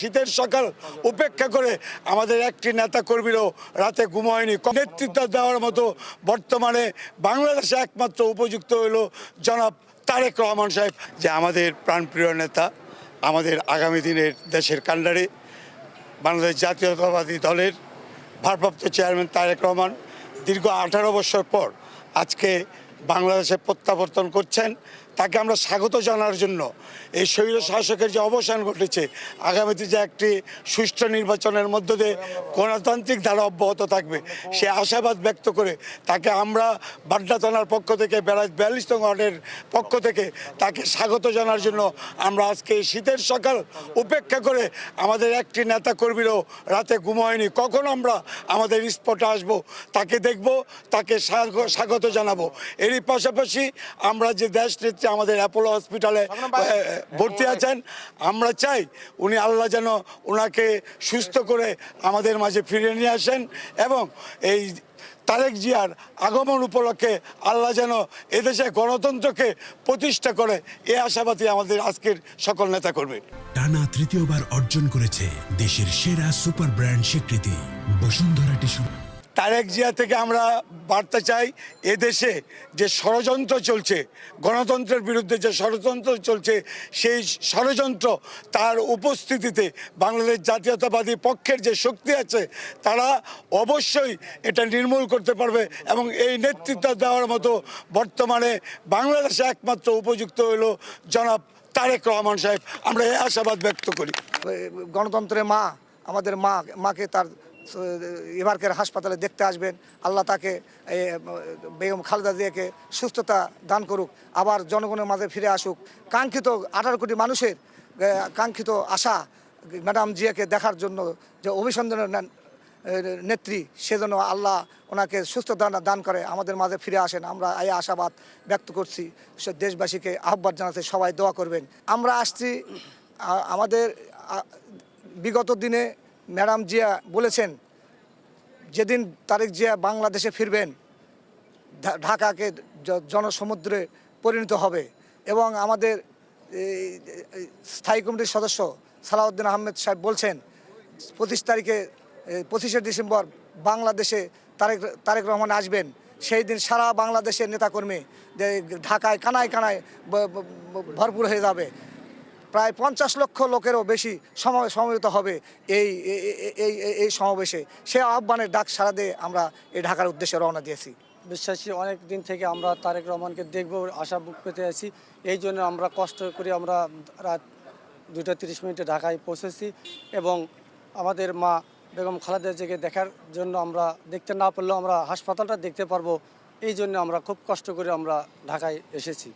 শীতের সকাল উপেক্ষা করে আমাদের একটি নেতা কর্মীরও রাতে ঘুম হয়নি। নেতৃত্ব দেওয়ার মতো বর্তমানে বাংলাদেশে একমাত্র উপযুক্ত হইল জনাব তারেক রহমান সাহেব, যে আমাদের প্রাণপ্রিয় নেতা, আমাদের আগামী দিনের দেশের কাণ্ডারি বাংলাদেশ জাতীয়তাবাদী দলের ভারপ্রাপ্ত চেয়ারম্যান তারেক রহমান দীর্ঘ 18 বছর পর আজকে বাংলাদেশে প্রত্যাবর্তন করছেন। তাকে আমরা স্বাগত জানার জন্য এই স্বৈর শাসকের যে অবসান ঘটেছে, আগামীতে যে একটি সুষ্ঠু নির্বাচনের মধ্য দিয়ে গণতান্ত্রিক ধারা অব্যাহত থাকবে, সে আশাবাদ ব্যক্ত করে তাকে আমরা বাড্ডা থানার পক্ষ থেকে 42 ওয়ার্ডের পক্ষ থেকে তাকে স্বাগত জানার জন্য আমরা আজকে শীতের সকাল উপেক্ষা করে আমাদের একটি নেতা কর্মীরও রাতে ঘুম হয়নি। কখন আমরা আমাদের স্পটে আসবো, তাকে দেখব, তাকে স্বাগত জানাবো। এরই পাশাপাশি আমরা যে দেশ নেত্রী আমাদের অ্যাপোলো হসপিটালে ভর্তি আছেন, আমরা চাই উনি আল্লাহ যেন ওনাকে সুস্থ করে আমাদের মাঝে ফিরিয়ে নিয়ে আসেন এবং এই তারেক জিয়ার আগমন উপলক্ষে আল্লাহ যেন এদেশে গণতন্ত্রকে প্রতিষ্ঠা করে, এ আশাবাদী আমাদের আজকের সকল নেতাকর্মী। টানা তৃতীয়বার অর্জন করেছে দেশের সেরা সুপার ব্র্যান্ড স্বীকৃতি বসুন্ধরা টিস্যু। তারেক জিয়া থেকে আমরা বার্তা চাই, এদেশে যে ষড়যন্ত্র চলছে, গণতন্ত্রের বিরুদ্ধে যে ষড়যন্ত্র চলছে, সেই ষড়যন্ত্র তার উপস্থিতিতে বাংলাদেশ জাতীয়তাবাদী পক্ষের যে শক্তি আছে তারা অবশ্যই এটা নির্মূল করতে পারবে এবং এই নেতৃত্ব দেওয়ার মতো বর্তমানে বাংলাদেশে একমাত্র উপযুক্ত হইল জনাব তারেক রহমান সাহেব। আমরা এই আশাবাদ ব্যক্ত করি। গণতন্ত্রের মা, আমাদের মাকে তার এবারকার হাসপাতালে দেখতে আসবেন। আল্লাহ তাকে বেগম খালেদা জিয়াকে সুস্থতা দান করুক, আবার জনগণের মাঝে ফিরে আসুক। কাঙ্ক্ষিত 18 কোটি মানুষের কাঙ্ক্ষিত আশা ম্যাডাম জিয়াকে দেখার জন্য যে অভিসন্দনের নেত্রী, সেজন্য আল্লাহ ওনাকে সুস্থতা দান করে আমাদের মাঝে ফিরে আসেন। আমরা এই আশাবাদ ব্যক্ত করছি, দেশবাসীকে আহ্বান জানাতে সবাই দোয়া করবেন। আমরা আসছি, আমাদের বিগত দিনে ম্যাডাম জিয়া বলেছেন যেদিন তারেক জিয়া বাংলাদেশে ফিরবেন ঢাকাকে জনসমুদ্রে পরিণত হবে এবং আমাদের স্থায়ী কমিটির সদস্য সালাউদ্দিন আহমেদ সাহেব বলছেন 25শে ডিসেম্বর বাংলাদেশে তারেক রহমান আসবেন। সেই দিন সারা বাংলাদেশের নেতাকর্মী ঢাকায় কানায় কানায় ভরপুর হয়ে যাবে। প্রায় 50 লক্ষ লোকেরও বেশি সমবেত হবে এই সমাবেশে। সে আহ্বানের ডাক সাড়া দিয়ে আমরা এই ঢাকার উদ্দেশ্যে রওনা দিয়েছি। বিশ্বাসী অনেক দিন থেকে আমরা তারেক রহমানকে দেখব আশা বুক পেতে আছি। এই জন্য আমরা কষ্ট করে আমরা রাত 2:30 ঢাকায় পৌঁছেছি এবং আমাদের মা বেগম খালেদা জিয়াকে দেখার জন্য আমরা দেখতে না পারলেও আমরা হাসপাতালটা দেখতে পারবো, এই জন্য আমরা খুব কষ্ট করে আমরা ঢাকায় এসেছি।